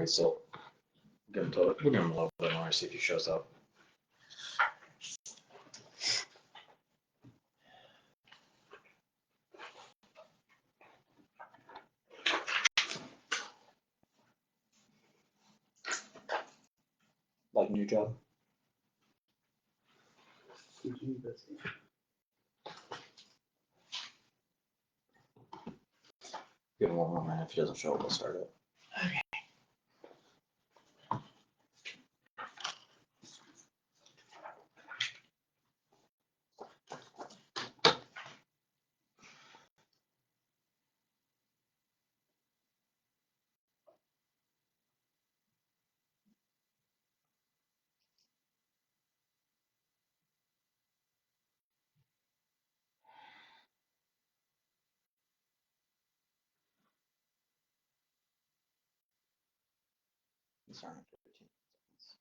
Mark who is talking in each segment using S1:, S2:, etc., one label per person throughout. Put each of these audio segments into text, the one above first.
S1: wait till we'll give him a little bit more, see if he shows up. Like a new job? Give him 1 more minute. If he doesn't show up, we'll start it.
S2: Okay.
S1: Sorry, 15 seconds.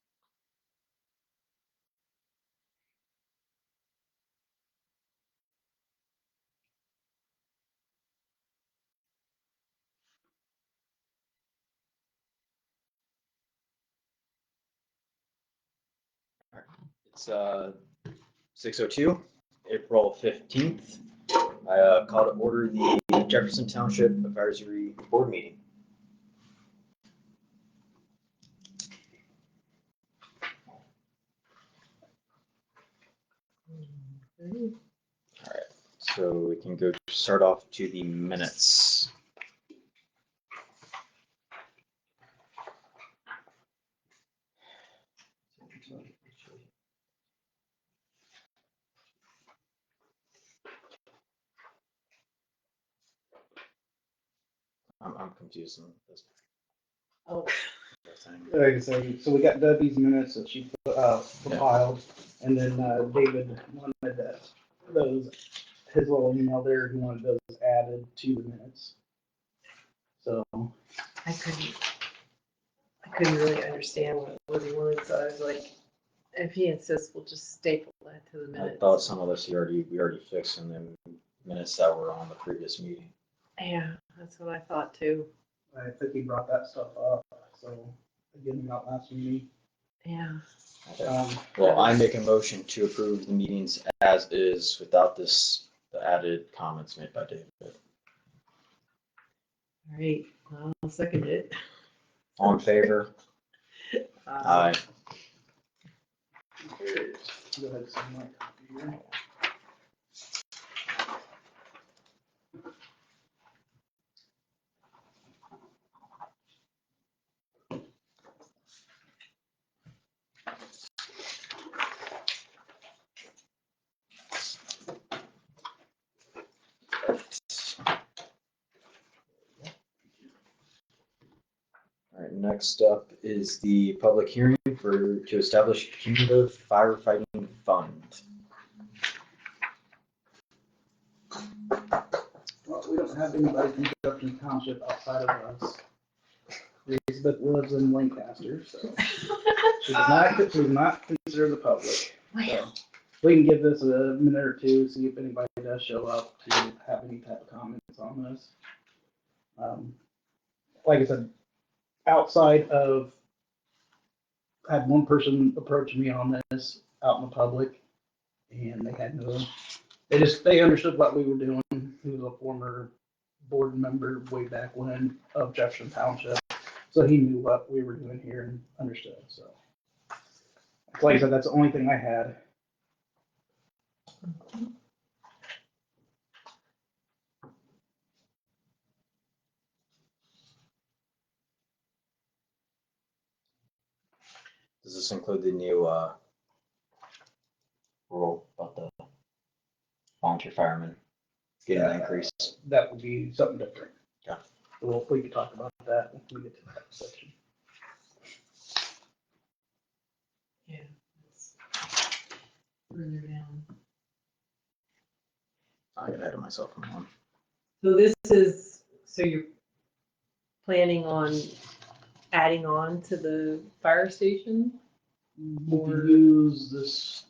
S1: All right. It's 6:02, April 15th. I call to order the Jefferson Township Advisory Board meeting. All right, so we can go start off to the minutes. I'm confused on this.
S2: Oh.
S3: Like I said, so we got Debbie's minutes that she compiled, and then David wanted his little email there, he wanted those added to the minutes. So
S2: I couldn't really understand what he wanted, so I was like, if he insists, we'll just staple that to the minutes.
S1: I thought some of this we already fixed in the minutes that were on the previous meeting.
S2: Yeah, that's what I thought too.
S3: I think he brought that stuff up, so again, not last meeting.
S2: Yeah.
S1: Okay. Well, I make a motion to approve the meetings as is without the added comments made by David.
S2: All right, I'll second it.
S1: All in favor? Aye.
S3: Go ahead, sign my copy here.
S1: All right, next up is the public hearing to establish cumulative firefighting fund.
S3: Well, we don't have anybody from Jefferson Township outside of us. Elizabeth lives in Lancaster, so she does not consider the public. So we can give this a minute or two, see if anybody does show up to have any type of comments on this. Like I said, outside of, I had one person approach me on this out in the public, and they had no, they understood what we were doing. He was a former board member way back when of Jefferson Township, so he knew what we were doing here and understood. So, like I said, that's the only thing I had.
S1: Does this include the new rule about the volunteer firemen getting an increase?
S3: That would be something different.
S1: Yeah.
S3: So we could talk about that when we get to that section.
S2: Yeah. Further down.
S1: I got ahead of myself on one.
S2: So this is, so you're planning on adding on to the fire station?
S3: We could use this.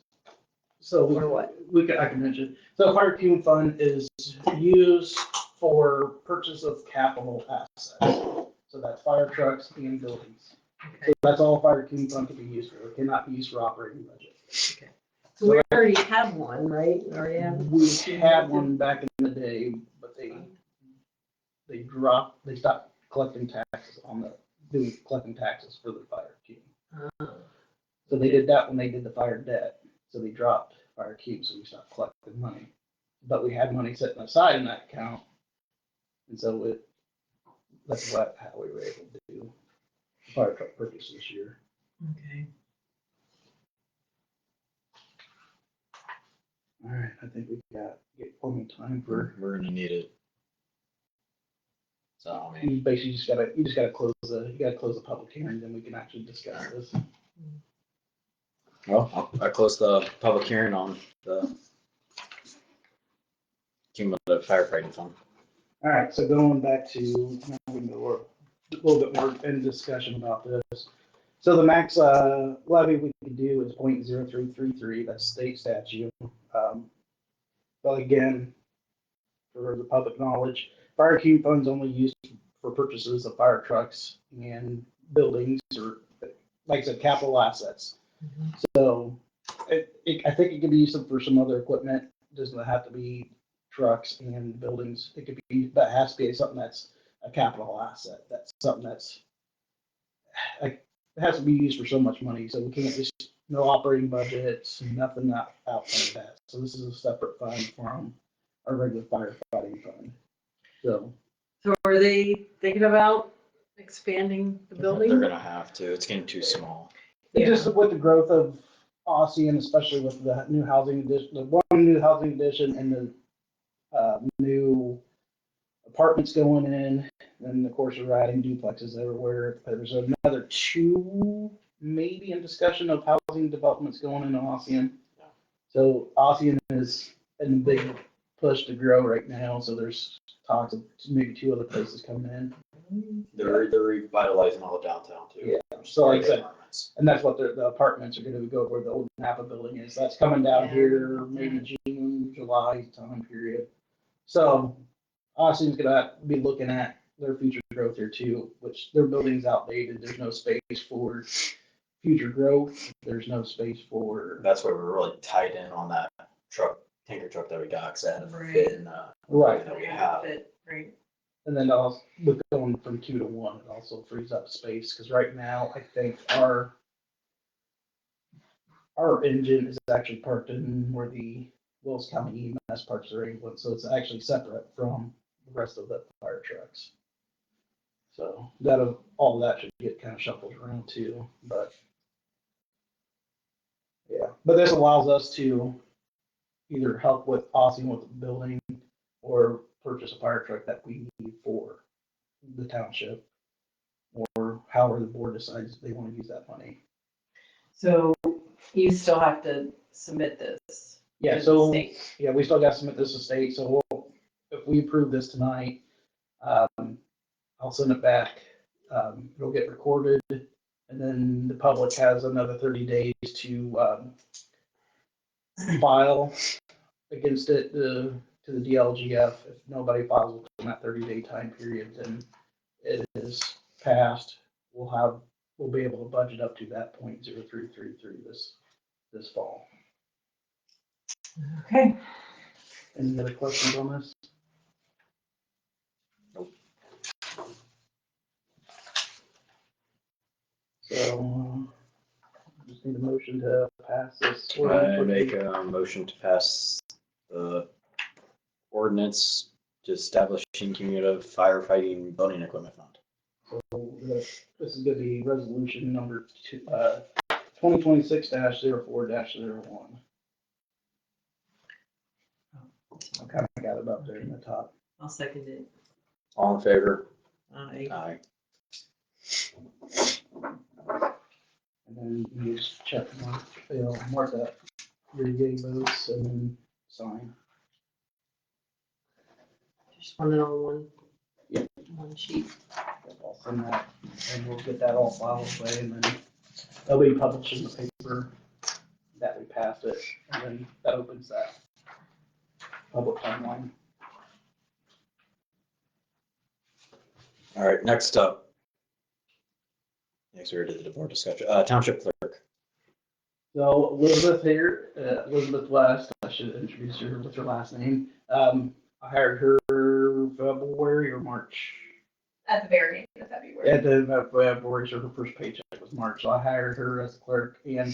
S3: So
S2: Or what?
S3: I can mention. So fire fuel fund is used for purchase of capital assets. So that's fire trucks and buildings.
S2: Okay.
S3: So that's all fire team fund can be used for. It cannot be used for operating budget.
S2: So we already have one, right? We already have.
S3: We had one back in the day, but they stopped collecting taxes collecting taxes for the fire team. So they did that when they did the fire debt. So they dropped fire keep, so we stopped collecting money. But we had money sitting aside in that account. And so that's how we were able to do the fire truck purchase this year.
S2: Okay.
S3: All right, I think we get plenty of time for.
S1: We're gonna need it. So, I mean,
S3: You basically just gotta close the public hearing, then we can actually discuss this.
S1: well, I closed the public hearing on the cumulative firefighting fund.
S3: All right, so going back to, we know a little bit more in discussion about this. So the max levy we can do is 0.0333, that's state statute. But again, for the public knowledge, fire team funds only used for purchases of fire trucks and buildings, or like I said, capital assets. So I think it could be used for some other equipment. It doesn't have to be trucks and buildings. It could be, but it has to be something that's a capital asset. That's something that's like, it has to be used for so much money. So we can't just, no operating budgets, nothing outside of that. So this is a separate fund from our regular firefighting fund. So
S2: are they thinking about expanding the building?
S1: They're gonna have to. It's getting too small.
S3: it just with the growth of Aussie, and especially with the new housing addition, the one new housing addition and the new apartments going in, and of course we're adding duplexes everywhere. There's another two maybe in discussion of housing developments going into Ossian. So Ossian is in a big push to grow right now. So there's talks of maybe two other places coming in.
S1: They're revitalizing all of downtown too.
S3: Yeah. So like I said, and that's what the apartments are going to go where the old Napa building is. That's coming down here maybe June, July time period. So Austin's going to be looking at their future growth here too, which their building's outdated. There's no space for future growth. There's no space for.
S1: That's where we're really tied in on that tanker truck that we got, because that had a
S2: Right.
S1: fit in
S3: Right.
S1: that we have.
S2: Right.
S3: And then also with going from 2 to 1, it also frees up space because right now I think our engine is actually parked in where the Wills County EMS parks their ambulance, so it's actually separate from the rest of the fire trucks. So all that should get kind of shuffled around too, but yeah. But this allows us to either help with Austin with the building or purchase a fire truck that we need for the township, or however the board decides they want to use that money.
S2: So you still have to submit this.
S3: Yeah,
S2: to the
S3: so,
S2: state.
S3: yeah, we still got to submit this to state, so if we approve this tonight, I'll send it back, it'll get recorded, and then the public has another 30 days to, file against it, to the DLGF. If nobody files within that 30-day time period, then it is passed. We'll be able to budget up to that 0.0333 this fall.
S2: Okay.
S3: Any other questions on this?
S1: Nope.
S3: So, just need a motion to pass this.
S1: I make a motion to pass the ordinance to establishing cumulative firefighting building equipment fund.
S3: So this is gonna be resolution number 2026-04-01. I kind of got it up there in the top.
S2: I'll second it.
S1: All in favor?
S2: Aye.
S1: Aye.
S3: And then you just check mark that your yay votes and then sign.
S2: Just want it on one.
S3: Yep.
S2: One sheet.
S3: I'll send that and we'll get that all filed away, and then they'll be published in the paper that we passed it, and then that opens that public timeline.
S1: All right, next up, Next, we already did the board discussion. Township clerk.
S3: So Elizabeth here, Elizabeth West, I should introduce her with her last name. I hired her February or March.
S4: At the very end of February.
S3: At the February, so her first paycheck was March, so I hired her as a clerk, and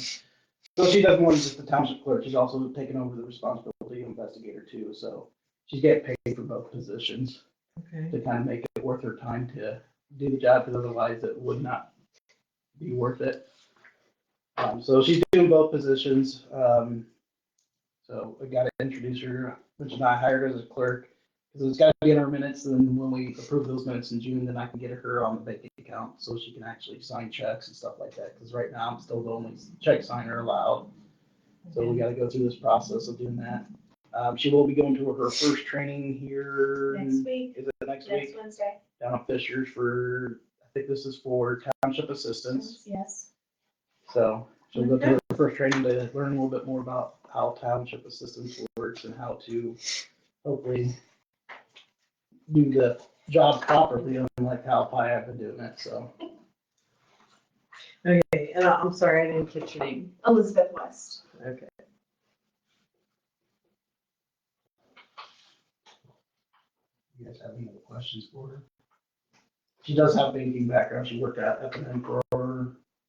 S3: so she does more than just the township clerk, she's also taken over the responsibility of investigator too, so she's getting paid for both positions
S2: Okay.
S3: to kind of make it worth her time to do the job, because otherwise it would not be worth it. So she's doing both positions. So I got to introduce her, which I hired her as a clerk, because it's got to be in our minutes. And then when we approve those minutes in June, then I can get her on the bank account so she can actually sign checks and stuff like that. Because right now I'm still the only check signer allowed. So we got to go through this process of doing that. She will be going to her first training here.
S4: Next week.
S3: Is it next week?
S4: Next Wednesday.
S3: Down at Fisher's for, I think this is for township assistants.
S4: Yes.
S3: So she'll go through her first training to learn a little bit more about how township assistance works and how to hopefully do the job properly, unlike how I have been doing it, so.
S2: Okay, and I'm sorry, I didn't catch your name.
S4: Elizabeth West.
S2: Okay.
S3: You guys have any other questions for her? She does have a banking background. She worked at F&M for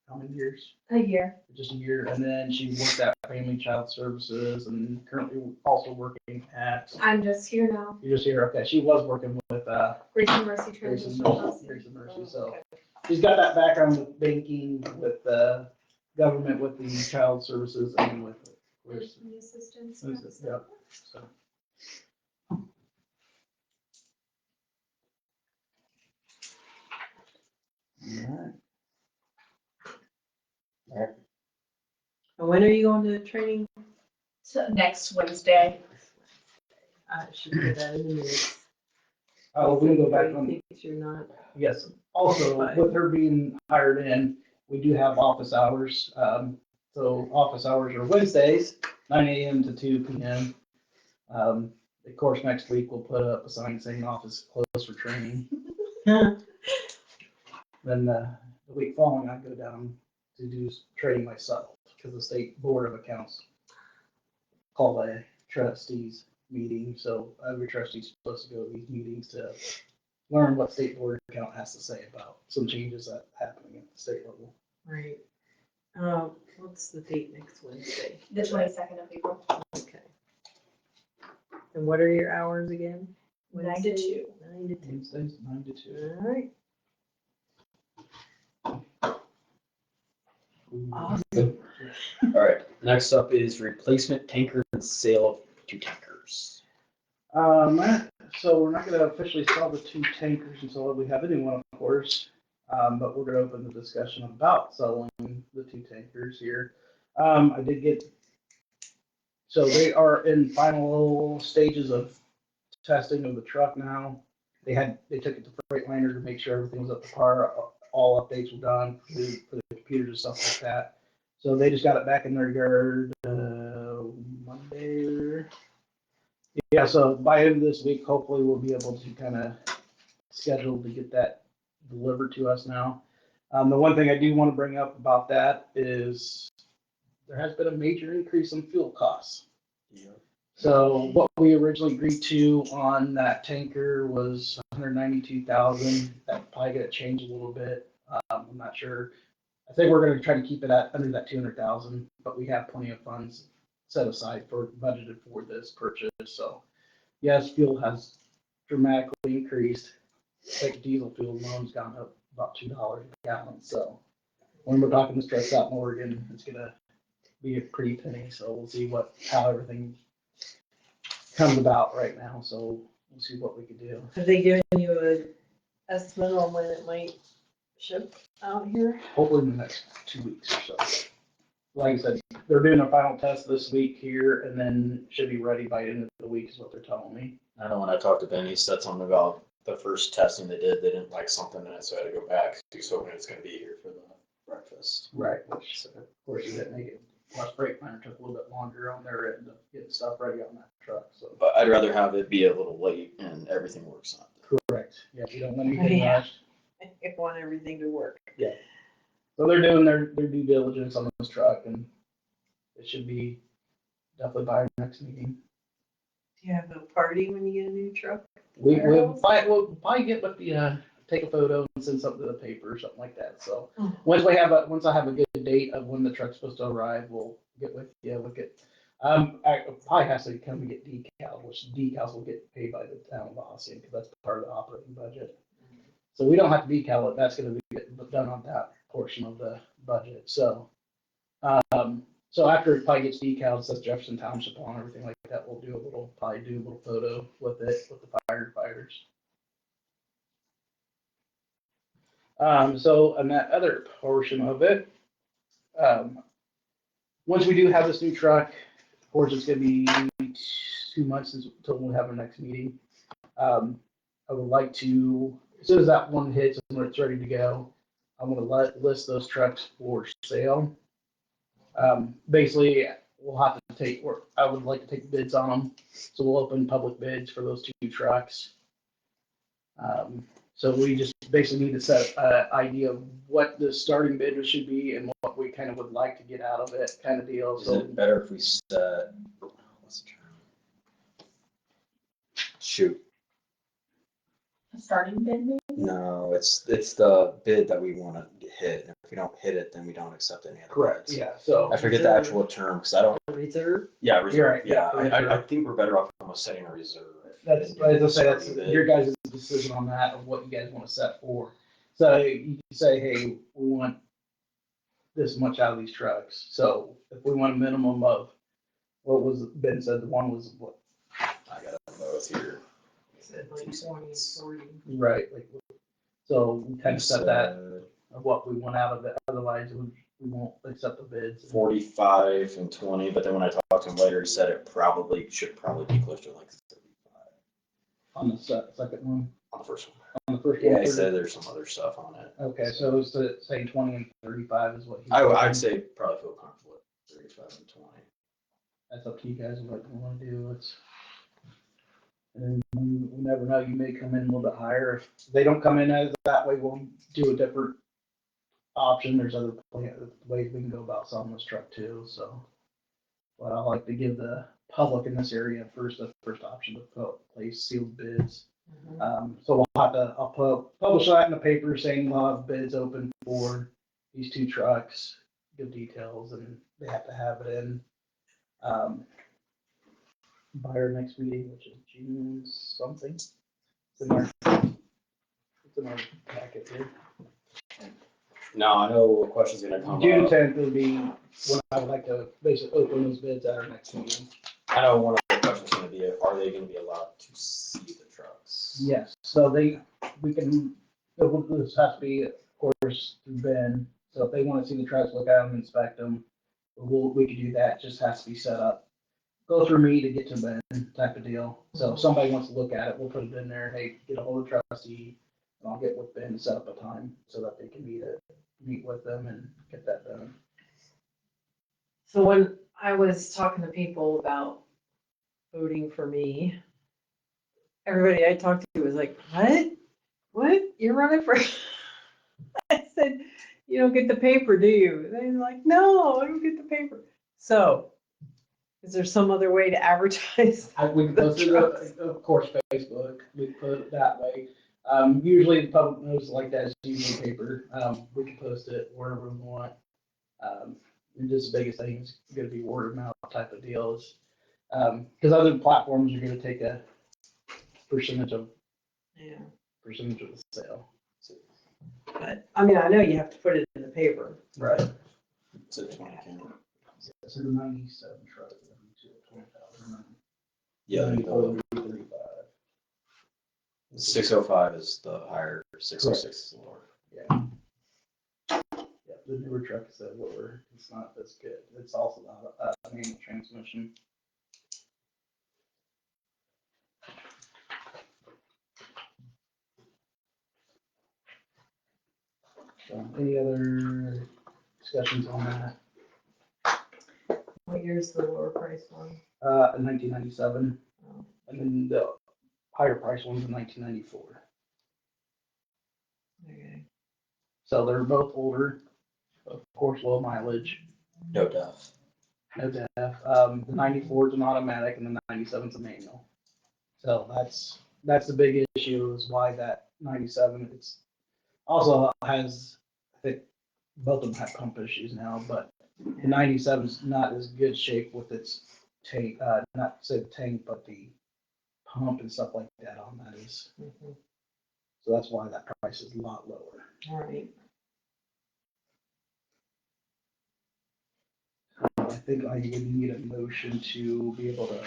S3: how many years?
S4: A year.
S3: Just a year, and then she worked at Family Child Services and currently also working at,
S4: I'm just here now.
S3: you're just here, okay, she was working with,
S4: Grace and Mercy
S3: Grace and
S4: Transitional
S3: Mercy,
S4: Housing.
S3: Grace and Mercy, so she's got that background with banking, with government, with the child services, and with
S4: The assistance.
S3: yeah. So. All right.
S2: And when are you going to training?
S4: So next Wednesday.
S2: I should put that in the minutes.
S3: We can go back on.
S2: Think you're not.
S3: Yes. Also, with her being hired in, we do have office hours. So office hours are Wednesdays, 9 a.m. to 2 p.m. Of course, next week we'll put up a sign saying office closed for training. Then the week following, I go down to do training myself because the state board of accounts call a trustees meeting. So every trustee is supposed to go to these meetings to learn what state board of account has to say about some changes that are happening at the state level.
S2: Right. What's the date next Wednesday?
S4: The 22nd of April.
S2: Okay. And what are your hours again?
S4: 9 to 2.
S2: 9 to 2.
S3: Wednesdays, 9 to 2.
S2: All right. Awesome.
S1: All right. Next up is replacement tanker and sale of 2 tankers.
S3: So we're not gonna officially sell the 2 tankers until we have a new one, of course. But we're gonna open the discussion about selling the 2 tankers here. I did get, so they are in final stages of testing of the truck now. They took it to Freightliner to make sure everything was up to par. All updates were done for the computers and stuff like that. So they just got it back in their yard Monday. Yeah, so by end of this week, hopefully we'll be able to kind of schedule to get that delivered to us now. The one thing I do want to bring up about that is there has been a major increase in fuel costs.
S1: Yeah.
S3: So what we originally agreed to on that tanker was 192,000. That probably gonna change a little bit. I'm not sure. I think we're gonna try to keep it at under that 200,000, but we have plenty of funds set aside for budgeted for this purchase. So yes, fuel has dramatically increased. Like diesel fuel alone's gone up about $2 a gallon. So when we're talking to stress out in Oregon, it's gonna be a pretty penny. So we'll see how everything comes about right now. So we'll see what we can do.
S2: Have they given you an estimate on when it might ship out here?
S3: Hopefully in the next 2 weeks or so. Like I said, they're doing a final test this week here, and then should be ready by the end of the week is what they're telling me.
S1: I know when I talked to Ben, he said something about the first testing they did, they didn't like something in it, so I had to go back. He's hoping it's gonna be here for the breakfast.
S3: Right. Which of course you didn't make it. Plus Freightliner took a little bit longer on their end of getting stuff ready on that truck. So
S1: But I'd rather have it be a little late and everything works on it.
S3: correct. Yeah, we don't want anything
S2: Yeah.
S3: rushed.
S2: I want everything to work.
S3: Yeah. So they're doing their due diligence on this truck, and it should be definitely by our next meeting.
S2: Do you have a party when you get a new truck?
S3: We'll probably get with the, take a photo and send something to the paper or something like that. So
S2: Oh.
S3: once I have a good date of when the truck's supposed to arrive, we'll get with you, look at. I probably has to come and get decals, which decals will get paid by the town of Austin, because that's part of the operating budget. So we don't have to decal it, that's gonna be done on that portion of the budget, so. So after it probably gets decals, says Jefferson Township on everything like that, we'll probably do a little photo with it, with the firefighters. So on that other portion of it, once we do have this new truck, of course, it's gonna be 2 months until we'll have our next meeting. I would like to, as soon as that one hits and when it's ready to go, I'm gonna list those trucks for sale. Basically, we'll have to take, or I would like to take bids on them, so we'll open public bids for those 2 trucks. So we just basically need to set an idea of what the starting bid should be and what we kind of would like to get out of it, kind of deal.
S1: Is
S3: So
S1: it better if we set, what's the term? Shoot,
S4: A starting bid maybe?
S1: no, it's the bid that we want to hit. And if we don't hit it, then we don't accept any other
S3: correct,
S1: bids.
S3: yeah. So
S1: I forget the actual term, because I don't,
S2: Reserve?
S1: yeah,
S3: You're
S1: reserve,
S3: right,
S1: yeah,
S3: yeah, reserve.
S1: I think we're better off almost setting a reserve.
S3: that's, as I say, that's your guys' decision on that, of what you guys want to set for. So you can say, hey, we want this much out of these trucks. So if we want a minimum of, what was Ben said, the one was what?
S1: I got them both here.
S2: Said like 20 and 40.
S3: Right, like, so we kind of set that
S1: Said
S3: of what we want out of it, otherwise we won't accept the bids.
S1: 45 and 20, but then when I talked to him later, he said it should probably be closer to like 35
S3: On the second one,
S1: on the first one.
S3: on the first one.
S1: Yeah, he
S3: 30?
S1: said there's some other stuff on it.
S3: Okay, so it's saying 20 and 35 is what he.
S1: I'd say probably feel comfortable with 35 and 20.
S3: That's up to you guys, what you wanna do, and we never know, you may come in a little bit higher, if they don't come in as that way, we'll do a different option, there's other ways we can go about selling this truck too, so. But I like to give the public in this area the first option to place sealed bids. So I'll publish that in the paper saying we'll have bids open for these 2 trucks, give details, and they have to have it in. By our next meeting, which is June something. It's in our packet here.
S1: Now, I know what question's gonna come
S3: June
S1: up.
S3: 10th will be when I would like to basically open those bids at our next meeting.
S1: I know one of the questions gonna be, are they gonna be allowed to see the trucks?
S3: Yes, so this has to be, of course, through Ben. So if they want to see the trucks, look at them, inspect them, we could do that, just has to be set up. Go through me to get to Ben type of deal. So if somebody wants to look at it, we'll put it in there, hey, get a hold of trustee, and I'll get with Ben and set up a time so that they can meet with them and get that done.
S2: So when I was talking to people about voting for me, everybody I talked to was like, what? What? You're running for? I said, you don't get the paper, do you? They're like, no, I don't get the paper. So is there some other way to advertise?
S3: We can post it, of course, Facebook, we can put it that way. Usually the public knows like that is usually paper. We can post it wherever we want. And just the biggest thing is gonna be word of mouth type of deals. Because other platforms are gonna take a percentage of
S2: Yeah,
S3: the sale.
S2: but I mean, I know you have to put it in the paper.
S3: Right.
S1: Is it 20 count?
S3: It's a 97 truck. 20,000.
S1: Yeah,
S3: 94,
S1: the
S3: 35.
S1: 605 is the higher, 606 is the lower.
S3: Yeah. Yeah, the newer truck is a lower, it's not as good. It's also not a manual transmission. So, any other discussions on that?
S2: What year's the lower price one?
S3: In 1997,
S2: Oh,
S3: and then the higher price one's in 1994.
S2: okay.
S3: So they're both older. of course, low mileage,
S1: No death.
S3: no DEF. The 94 is an automatic and the 97 is a manual. So that's the big issue is why that 97, it's also has, I think both of them have pump issues now, but the 97 is not as good shape with its tank, not to say the tank, but the pump and stuff like that on that is.
S2: Mhm.
S3: So that's why that price is a lot lower.
S2: All right.
S3: I think I would need a motion to be able to,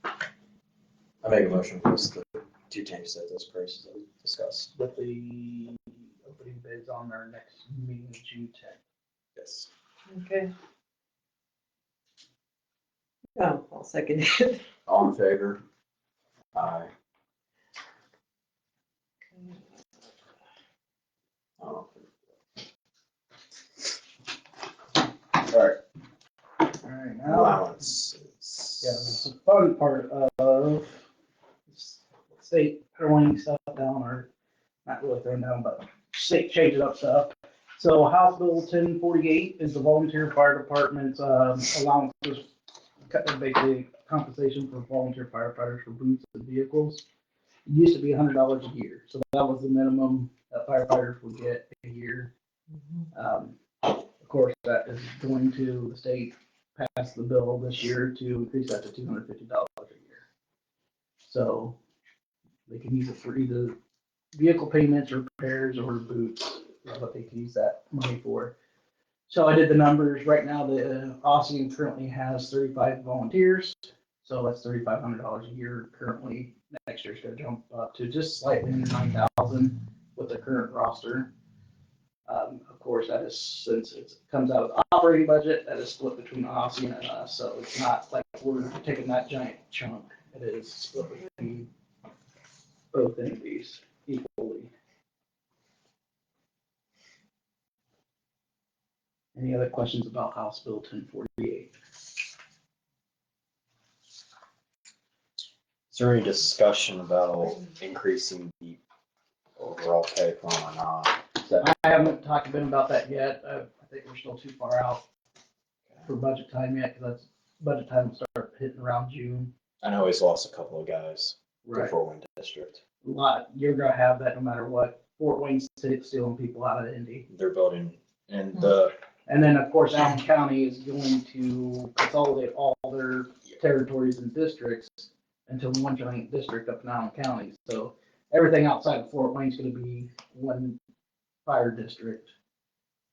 S1: I make a motion for us to two tanks at those prices that we discussed.
S3: with the opening bids on our next meeting, June 10th.
S1: Yes.
S2: Okay. Oh, I'll second it.
S1: All in favor? Aye. Oh. Alright,
S3: All right, now,
S1: allowances.
S3: yeah, the fun part of state throwing stuff down, or not really throwing down, but state changing up stuff. So House Bill 1048 is the volunteer fire department's allowances, basically compensation for volunteer firefighters for boots and vehicles. It used to be $100 a year, so that was the minimum that firefighters would get a year. Of course, that is going to, the state pass the bill this year to increase that to $250 a year. So they can use it for either vehicle payments, repairs, or boots, is what they can use that money for. So I did the numbers. Right now, the Ossian currently has 35 volunteers, so that's $3,500 a year currently. Next year's gonna jump up to just slightly under 9,000 with the current roster. Of course, that is, since it comes out of the operating budget, that is split between Ossian and us, so it's not like we're taking that giant chunk. It is split between both entities equally. Any other questions about House Bill 1048?
S1: Is there any discussion about increasing the overall pay plan or not?
S3: I haven't talked to Ben about that yet. I think we're still too far out for budget time yet, because that's budget time will start hitting around June.
S1: I know he's lost a couple of guys to
S3: Right.
S1: Fort Wayne District.
S3: A lot, you're gonna have that no matter what. Fort Wayne's stealing people out of Indy.
S1: They're building, and the,
S3: And then, of course, Allen County is going to consolidate all their territories and districts into one giant district up in Allen County. So everything outside of Fort Wayne's gonna be one fire district.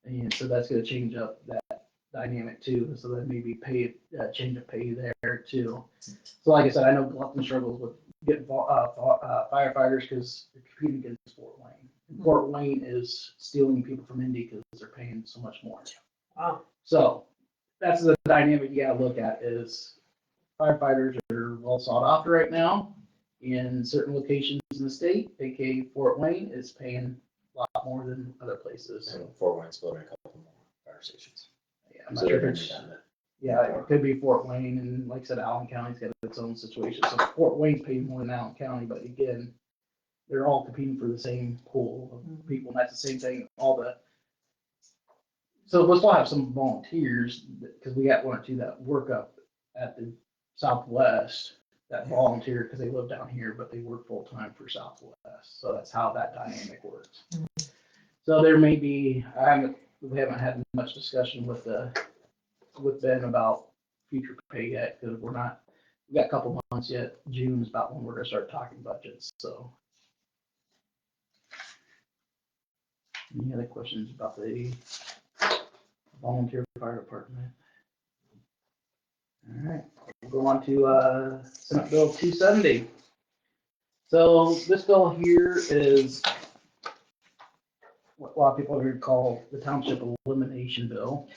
S3: And so that's gonna change up that dynamic too. So that maybe pay, change of pay there too. So like I said, I know Bluffton struggles with getting firefighters because they're competing against Fort Wayne. And Fort Wayne is stealing people from Indy because they're paying so much more.
S2: Wow.
S3: So that's the dynamic you gotta look at is firefighters are well sought after right now in certain locations in the state, aka Fort Wayne is paying a lot more than other places. So
S1: and Fort Wayne's building a couple more fire stations.
S3: yeah, I'm not
S1: So
S3: sure
S1: they're
S3: if
S1: gonna
S3: it's,
S1: need that.
S3: yeah, it could be Fort Wayne, and like I said, Allen County's got its own situation. So Fort Wayne's paying more than Allen County, but again, they're all competing for the same pool of people, and that's the same thing, so we'll still have some volunteers, because we got one or two that work up at the Southwest that volunteer because they live down here, but they work full-time for Southwest. So that's how that dynamic works. So there may be, we haven't had much discussion with Ben about future pay yet, because we got a couple months yet. June is about when we're gonna start talking budgets, so. Any other questions about the volunteer fire department? All right, we'll go on to Senate Bill 270. So this bill here is what a lot of people would call the Township Elimination Bill.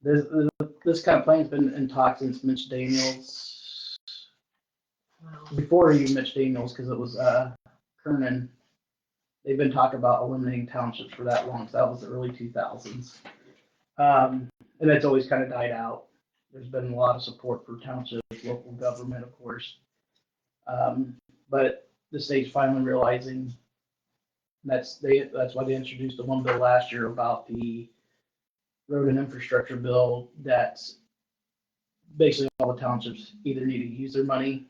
S3: This kind of plan's been in talk since Mitch Daniels,
S2: Wow.
S3: before even Mitch Daniels, because it was Kernan. They've been talking about eliminating townships for that long, so that was the early 2000s. And it's always kind of died out. There's been a lot of support for townships, local government, of course. But the state's finally realizing That's why they introduced the one bill last year about the road and infrastructure bill. That's basically all the townships either need to use their money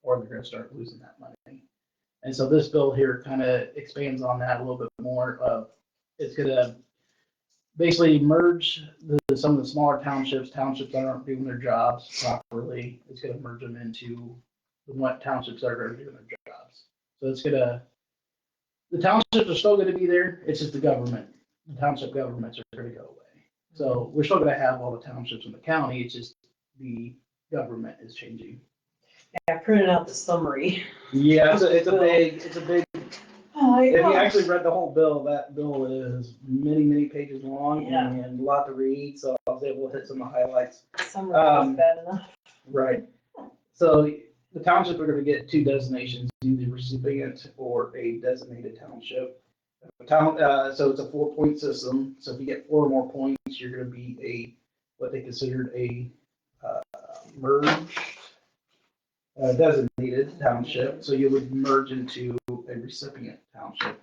S3: or they're gonna start losing that money. And so this bill here kind of expands on that a little bit more of, it's gonna basically merge some of the smaller townships that aren't doing their jobs properly. It's gonna merge them into the townships that are doing their jobs. So it's gonna, the townships are still gonna be there, it's just the township governments are gonna go away. So we're still gonna have all the townships in the county, it's just the government is changing.
S2: I printed out the summary.
S3: Yeah, it's a big,
S2: Oh,
S3: if you actually read the whole bill, that bill is many pages long
S2: Yeah.
S3: and a lot to read, so I was able to hit some of the highlights.
S2: Summary was bad enough.
S3: Right. So the township are gonna get two designations, either recipient or a designated township. So it's a 4-point system, so if you get 4 or more points, you're gonna be what they considered a merged designated township, so you would merge into a recipient township.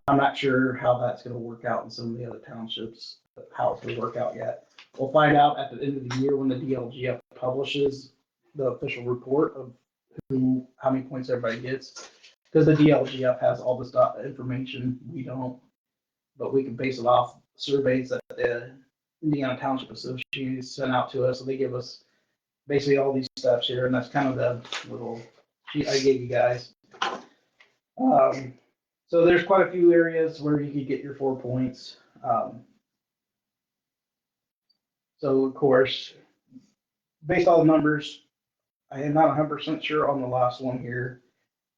S3: I'm not sure how that's gonna work out in some of the other townships, how it's gonna work out yet. We'll find out at the end of the year when the DLGF publishes the official report of how many points everybody gets. Because the DLGF has all this information, we don't, but we can base it off surveys that the Indiana Township Association sent out to us, so they give us basically all these steps here, and that's kind of the little sheet I gave you guys. So there's quite a few areas where you could get your 4 points. So of course, based on the numbers, I am not 100% sure on the last one here.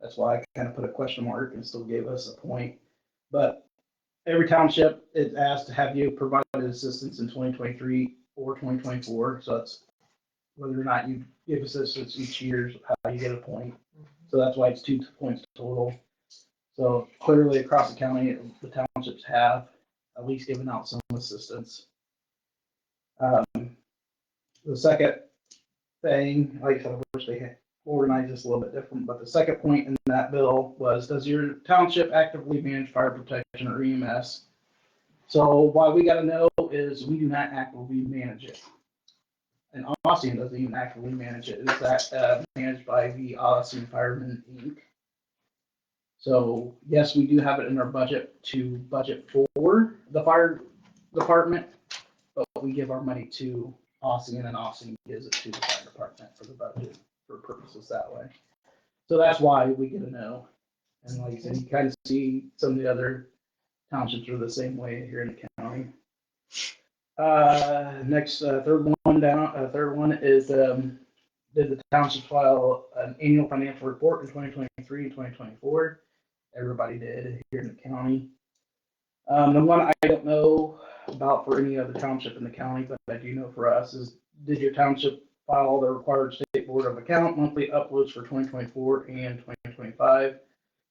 S3: That's why I kind of put a question mark and still gave us a point. But every township is asked to have you provided assistance in 2023 or 2024. So that's whether or not you give assistance each year, how you get a point. So that's why it's 2 points total. So clearly across the county, the townships have at least given out some assistance. The second thing, like I said, I wish they had organized this a little bit different, but the second point in that bill was, does your township actively manage fire protection or EMS? So what we gotta know is we do not actively manage it. And Austin doesn't even actively manage it. It's managed by the Austin Firemen Inc. So yes, we do have it in our budget to budget for the fire department, but we give our money to Austin and Austin gives it to the fire department for the budget for purposes that way. So that's why we get a no. And like I said, you kind of see some of the other townships are the same way here in the county. Next, third one is, did the township file an annual financial report in 2023 and 2024? Everybody did here in the county. The one I don't know about for any other township in the county, but I do know for us is, did your township file the required state board of account monthly uploads for 2024 and 2025?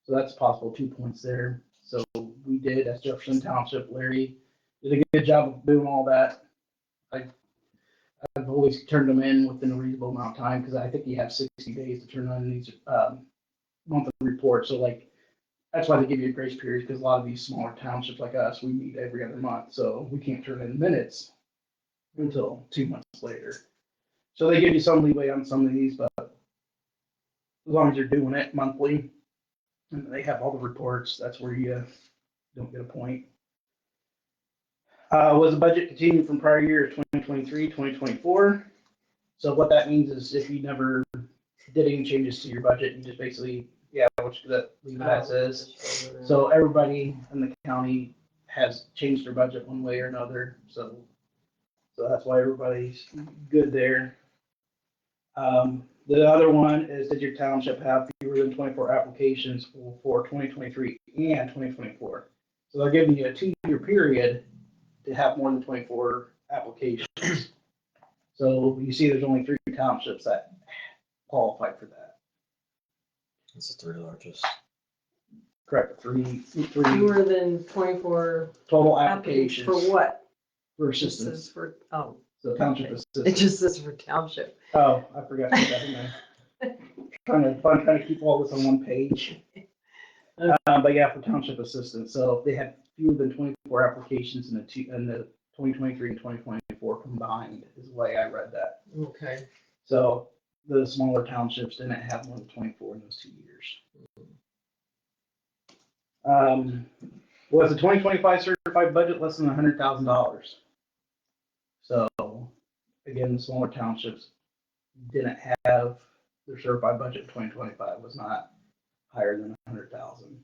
S3: So that's possible 2 points there. So we did as Jefferson Township. Larry did a good job of doing all that. I've always turned them in within a reasonable amount of time because I think you have 60 days to turn on these monthly reports. So like, that's why they give you a grace period, because a lot of these smaller townships like us, we meet every other month, so we can't turn in minutes until 2 months later. So they give you some leeway on some of these, but as long as you're doing it monthly and they have all the reports, that's where you don't get a point. Was the budget continued from prior year 2023, 2024? So what that means is if you never did any changes to your budget, you just basically, leave it as is. So everybody in the county has changed their budget one way or another. So that's why everybody's good there. The other one is, did your township have fewer than 24 applications for 2023 and 2024? So they're giving you a 2-year period to have more than 24 applications. So you see there's only 3 townships that qualify for that.
S1: It's the 3 largest.
S3: Correct, three
S2: Fewer than 24
S3: total
S2: applications.
S3: applications
S2: For what?
S3: for
S2: This
S3: assistance.
S2: is for, oh,
S3: So township
S2: okay. It
S3: assistance.
S2: just says for township.
S3: Oh, I forgot to put that in there. Trying to keep all this on one page. But yeah, for township assistant, so they had fewer than 24 applications in the 2023 and 2024 combined, is the way I read that.
S2: Okay.
S3: So the smaller townships didn't have more than 24 in those 2 years. Was the 2025 certified budget less than $100,000? So again, the smaller townships didn't have their certified budget in 2025 was not higher than 100,000.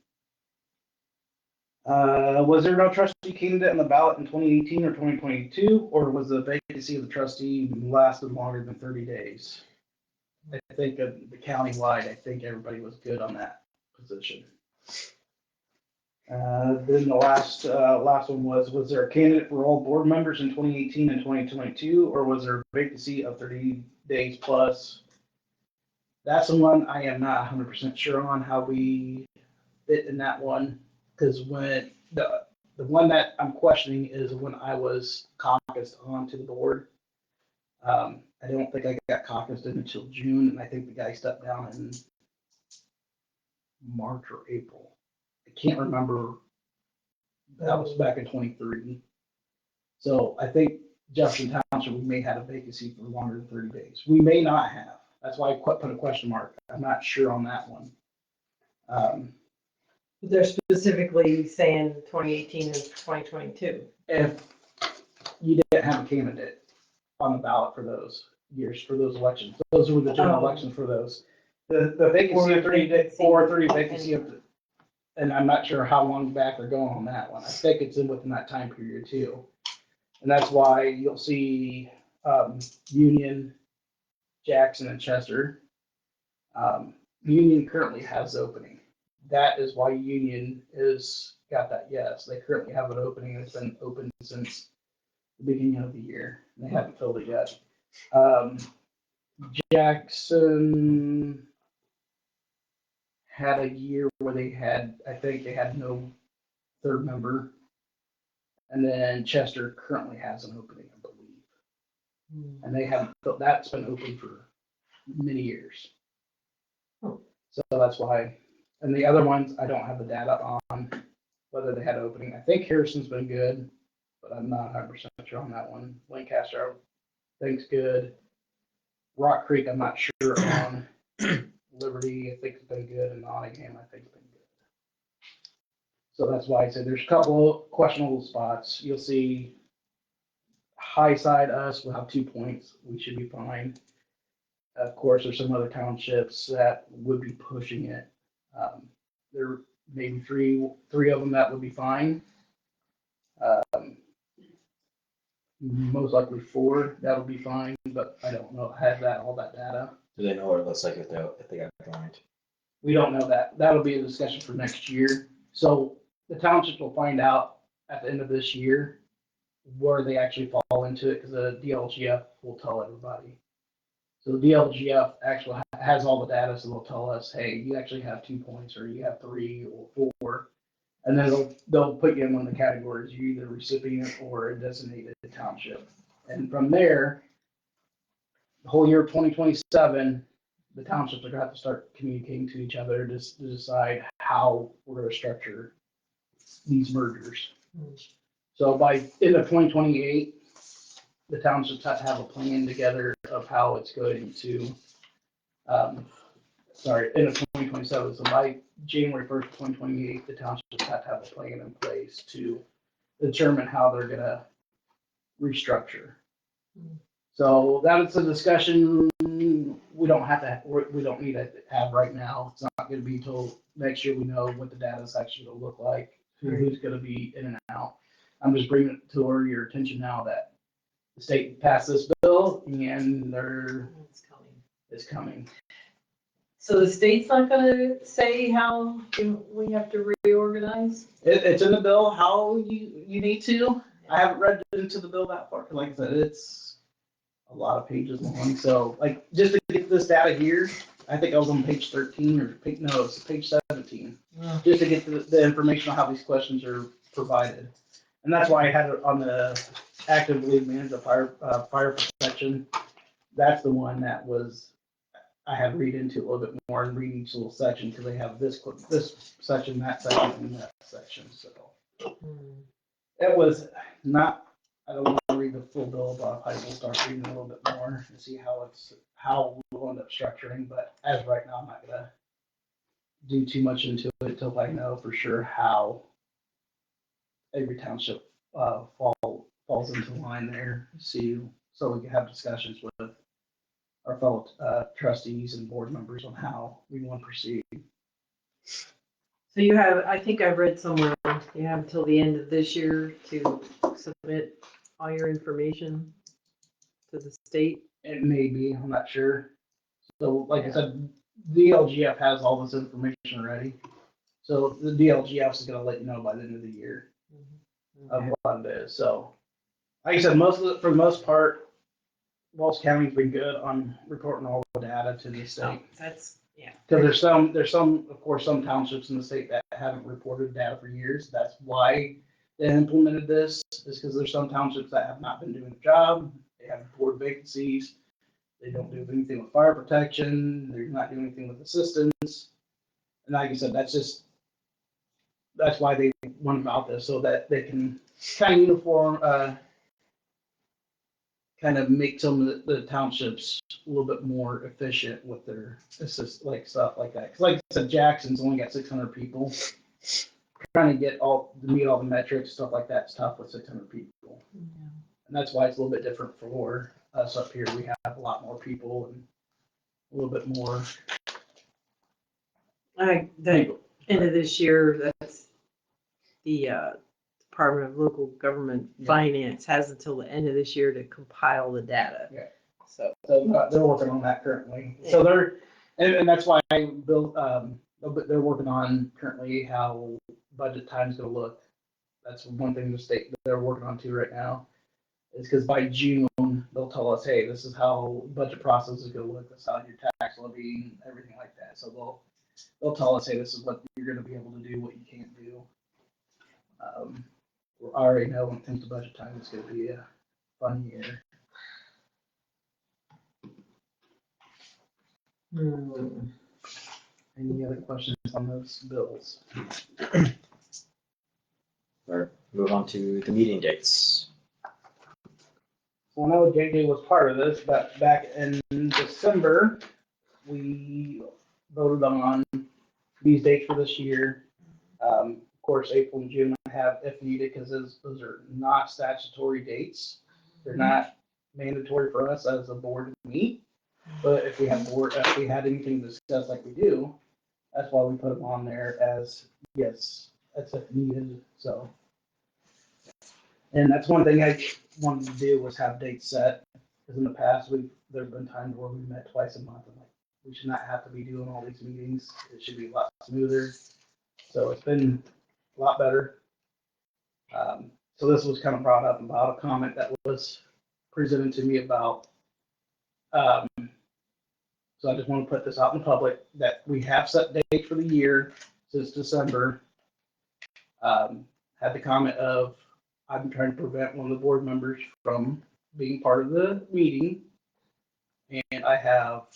S3: Was there no trustee candidate on the ballot in 2018 or 2022, or was the vacancy of the trustee lasted longer than 30 days? I think of the county-wide, I think everybody was good on that position. Then the last one was there a candidate for all board members in 2018 and 2022, or was there a vacancy of 30 days plus? That's the one I am not 100% sure on how we fit in that one, because when the one that I'm questioning is when I was caucused onto the board. I don't think I got caucused in until June, and I think the guy stepped down in March or April. I can't remember. That was back in 23. So I think Jefferson Township, we may have a vacancy for longer than 30 days. We may not have. That's why I put a question mark. I'm not sure on that one.
S2: They're specifically saying 2018 and 2022.
S3: If you didn't have a candidate on the ballot for those years, for those elections, those were the general elections for those. The vacancy of 30 days, 30 vacancy of, and I'm not sure how long back they're going on that one. I think it's within that time period too. And that's why you'll see Union, Jackson, and Chester. Union currently has opening. That is why Union is got that yes. They currently have an opening. It's been open since the beginning of the year. They haven't filled it yet. Jackson had a year where I think they had no third member. And then Chester currently has an opening, I believe. And they haven't filled, that's been open for many years. So that's why, and the other ones, I don't have the data on whether they had an opening. I think Harrison's been good, but I'm not 100% sure on that one. Lancaster, I think's good. Rock Creek, I'm not sure on. Liberty, I think it's been good, and Nottingham, I think it's been good. So that's why I said there's a couple of questionable spots. You'll see high side us will have 2 points. We should be fine. Of course, there's some other townships that would be pushing it. There may be three of them that would be fine. Most likely 4 that would be fine, but I don't know. I have all that data.
S1: Do they know what it looks like if they got joined?
S3: We don't know that. That'll be a discussion for next year. So the townships will find out at the end of this year where they actually fall into it, because the DLGF will tell everybody. So the DLGF actually has all the data, so they'll tell us, hey, you actually have 2 points, or you have 3 or 4, and then they'll put you in one of the categories. You're either a recipient or a designated township. And from there, the whole year of 2027, the townships are going to have to start communicating to each other to decide how we're going to structure these mergers. So by end of 2028, the townships have to have a plan together of how it's going to, end of 2027. So by January 1st, 2028, the townships have to have a plan in place to determine how they're going to restructure. So that is a discussion we don't need to have right now. It's not going to be until next year we know what the data is actually going to look like, who's going to be in and out. I'm just bringing it to your attention now that the state passed this bill and it's coming.
S2: So the state's not gonna say how we have to reorganize?
S3: It's in the bill how you need to. I haven't read into the bill that far. Like I said, it's a lot of pages long. So like just to get this data here, I think I was on page 13 or it's page 17. Just to get the information on how these questions are provided. And that's why I had it on the active lead manager fire protection. That's the one that was I had to read into it a little bit more and read each little section because they have this section, that section, and that section. So it was not. I don't want to read the full bill, but I will start reading a little bit more and see how we'll end up structuring. But as right now, I'm not gonna do too much into it until I know for sure how every township falls into line there. So we can have discussions with our fellow trustees and board members on how we want to proceed.
S2: So you have, I think I read somewhere, you have until the end of this year to submit all your information to the state.
S3: It may be, I'm not sure. So like I said, DLGF has all this information already. So the DLGF is gonna let you know by the end of the year of
S2: Okay.
S3: what it is. So like I said, for the most part, Walsh County's been good on reporting all the data to the
S2: So
S3: state.
S2: that's, yeah.
S3: Because there's some, of course, some townships in the state that haven't reported data for years. That's why they implemented this, is because there's some townships that have not been doing the job. They have reported vacancies. They don't do anything with fire protection. They're not doing anything with assistance. And like I said, that's why they went about this, so that they can kind of kind of make some of the townships a little bit more efficient with their like stuff like that. Because like I said, Jackson's only got 600 people. Trying to meet all the metrics, stuff like that, is tough with 600 people. And that's why it's a little bit different for us up here. We have a lot more people and a little bit more.
S2: The end of this year, that's the Department of Local Government Finance has until the end of this year to compile the data.
S3: Yeah.
S2: So
S3: They're working on that currently. So and that's why they're working on currently how budget time's gonna look. That's one thing the state that they're working on too right now. Is because by June they'll tell us, hey, this is how budget process is gonna look. This is how your tax levy and everything like that. So they'll tell us, hey, this is what you're gonna be able to do, what you can't do. We already know when it comes to budget time, it's gonna be a fun year. Any other questions on those bills?
S1: Or move on to the meeting dates.
S3: So I know JJ was part of this, but back in December, we voted on these dates for this year. Of course, April and June I have if needed, because those are not statutory dates. They're not mandatory for us as a board to meet. But if we had anything to discuss like we do, that's why we put them on there as, yes, that's if needed. So, and that's one thing I wanted to do, was have dates set. Because in the past, there have been times where we met twice a month. I'm like, we should not have to be doing all these meetings. It should be a lot smoother. So it's been a lot better. So this was kind of brought up about a comment that was presented to me about. So I just want to put this out in the public that we have set dates for the year since December. Had the comment of, I'm trying to prevent one of the board members from being part of the meeting. And I have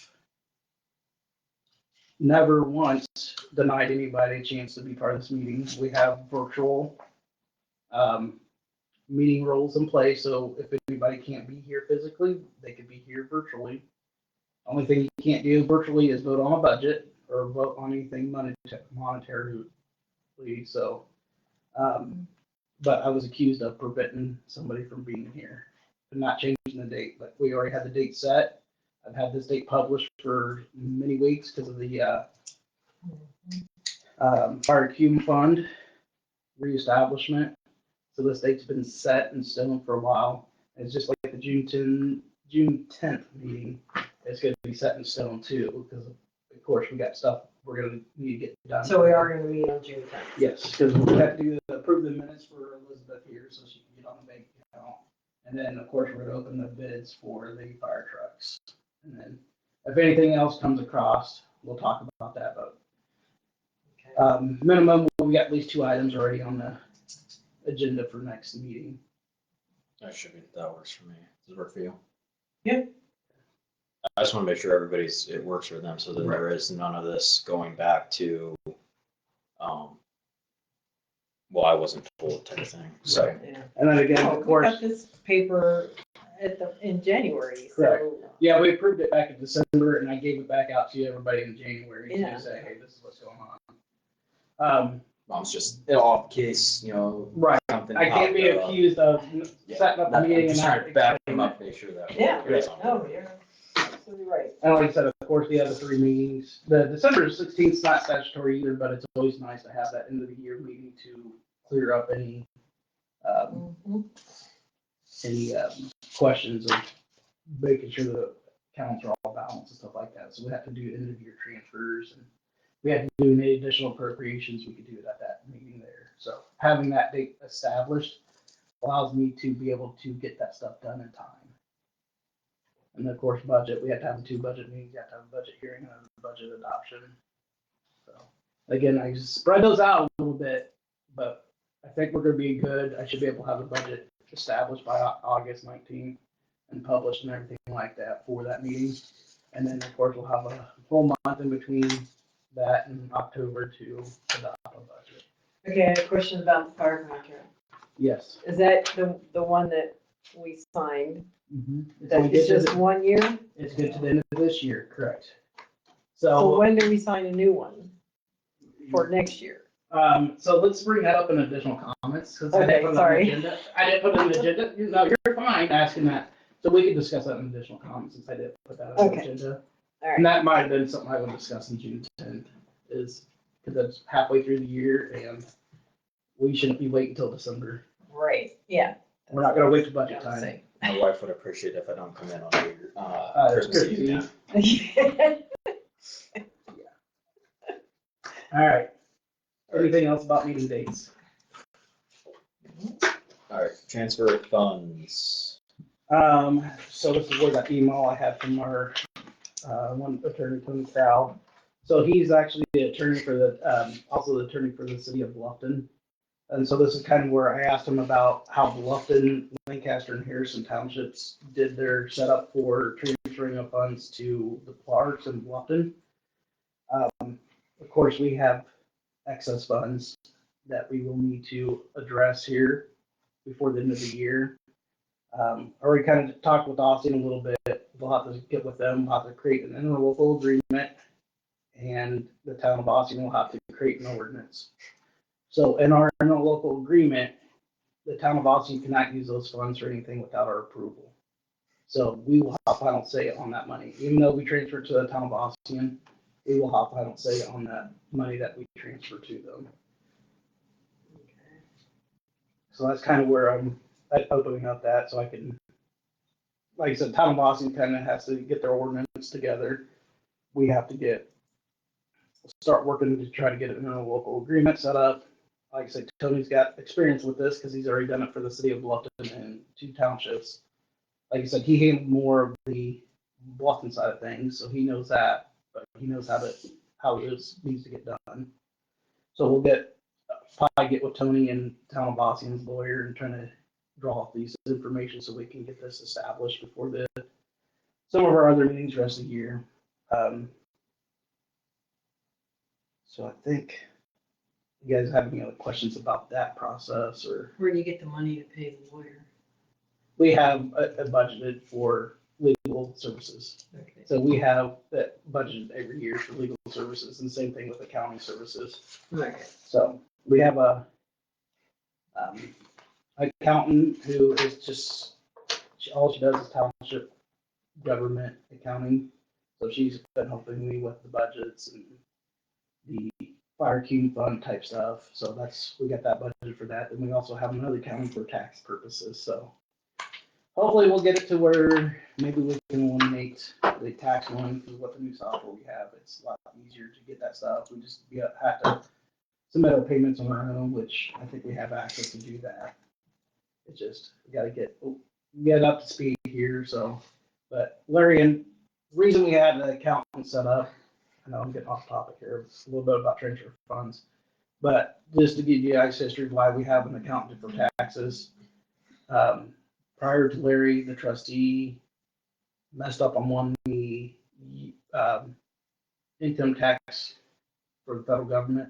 S3: never once denied anybody a chance to be part of this meeting. We have virtual meeting rules in place, so if anybody can't be here physically, they could be here virtually. Only thing you can't do virtually is vote on a budget or vote on anything monetarily. So, but I was accused of preventing somebody from being here and not changing the date. But we already had the date set. I've had this date published for many weeks because of the Fire Cume Fund reestablishment. So this date's been set in stone for a while. It's just like the June 10th meeting. It's going to be set in stone too, because of course we got stuff we're going to need to get done.
S2: So we are going to meet on June 10th.
S3: Yes, because we have to approve the minutes for Elizabeth here so she can get on the bank account. And then of course we're going to open the bids for the fire trucks. And then if anything else comes across, we'll talk about that. But minimum, we got at least 2 items already on the agenda for next meeting.
S1: That works for me. Does it work for you?
S2: Yeah.
S1: I just want to make sure it works for them, so that there is none of this going back to, well, I wasn't told type of thing, so.
S2: Yeah.
S3: And then again,
S2: Oh,
S3: of
S2: we
S3: course,
S2: got this paper in January,
S3: Correct.
S2: so.
S3: yeah, we approved it back in December and I gave it back out to everybody in January
S2: Yeah.
S3: to say, hey, this is what's going on.
S1: Mom's just off case,
S3: Right.
S1: something.
S3: I can't be
S1: popped up.
S3: accused of
S1: Yeah.
S3: setting up a
S1: I'm
S3: meeting and
S1: just
S3: not
S1: trying to back them
S3: explaining
S1: up,
S3: it.
S1: make sure that.
S2: Yeah,
S1: everybody's on
S2: no,
S1: board.
S2: you're absolutely right.
S3: And like I said, of course, the other 3 meetings, the December 16th is not statutory either, but it's always nice to have that end of the year meeting to clear up any,
S2: Mhm.
S3: questions of making sure the accounts are all balanced and stuff like that. So we have to do end of year transfers and we had to do any additional appropriations, we could do it at that meeting there. So having that date established allows me to be able to get that stuff done in time. And then, of course, budget, we have to have 2 budget meetings, you have to have a budget hearing and a budget adoption. So again, I just spread those out a little bit, but I think we're gonna be good. I should be able to have a budget established by August 19th and published and everything like that for that meeting. And then, of course, we'll have a whole month in between that and October to adopt a budget.
S2: Okay, I have a question about the fire contract.
S3: Yes.
S2: Is that the one that we signed?
S3: It's
S2: That
S3: good
S2: is
S3: to
S2: just
S3: the-
S2: 1 year?
S3: It's good to the end of this year, correct.
S2: So
S3: So,
S2: when do we sign a new one for next year?
S3: so let's bring that up in additional comments, since I
S2: Okay,
S3: didn't put it on the
S2: sorry.
S3: agenda. I didn't put it on the agenda. No, you're fine asking that. So we can discuss that in additional comments, since I didn't put that on the
S2: Okay.
S3: agenda.
S2: All
S3: And
S2: right,
S3: that might have been something I would discuss in June 10th, is, because that's halfway through the year, and we shouldn't be waiting until December.
S2: right, yeah.
S3: We're not gonna wait till budget
S2: Yeah,
S3: time.
S2: same.
S1: My wife would appreciate it if I don't come in on New Christmas
S3: Christmas
S1: Eve.
S3: Eve. All right. Anything else about meeting dates?
S1: All right, transfer of funds.
S3: So this is where that email I had from our, one attorney, Tony Crow. So he's actually the attorney for the, also the attorney for the city of Bluffton. And so this is kind of where I asked him about how Bluffton, Lancaster, and Harrison Townships did their setup for transferring of funds to the parks in Bluffton. Of course, we have excess funds that we will need to address here before the end of the year. Already kind of talked with Austin a little bit. We'll have to get with them, we'll have to create an interlocal agreement, and the town of Austin will have to create an ordinance. So in our interlocal agreement, the town of Austin cannot use those funds for anything without our approval. So we will have final say on that money. Even though we transfer to the town of Austin, we will have final say on that money that we transfer to them. So that's kind of where I'm opening up that, so I can, like I said, town of Austin kind of has to get their ordinance together. We have to start working to try to get an interlocal agreement set up. Like I said, Tony's got experience with this because he's already done it for the city of Bluffton and 2 townships. Like I said, he handled more of the Bluffton side of things, so he knows that, but he knows how this needs to get done. So we'll probably get with Tony and town of Austin's lawyer and trying to draw off these information so we can get this established before some of our other meetings the rest of the year. So I think you guys have any other questions about that process, or
S2: Where do you get the money to pay the lawyer?
S3: we have a budgeted for legal services.
S2: Okay.
S3: So we have that budgeted every year for legal services, and the same thing with accounting services.
S2: Okay.
S3: So we have a accountant who is just, all she does is township government accounting. So she's been helping me with the budgets and the fire queue fund type stuff. So we got that budget for that. And we also have another accountant for tax purposes. So hopefully we'll get it to where maybe we can eliminate the tax one, because with the new software we have, it's a lot easier to get that stuff. We just have to submit our payments on our own, which I think we have access to do that. It's just, we gotta get up to speed here, so. But Larry, and the reason we had the accountant set up, I know I'm getting off topic here, it's a little bit about transfer funds. But just to give you guys history of why we have an accountant for taxes. Prior to Larry, the trustee, messed up on one, the income tax for the federal government.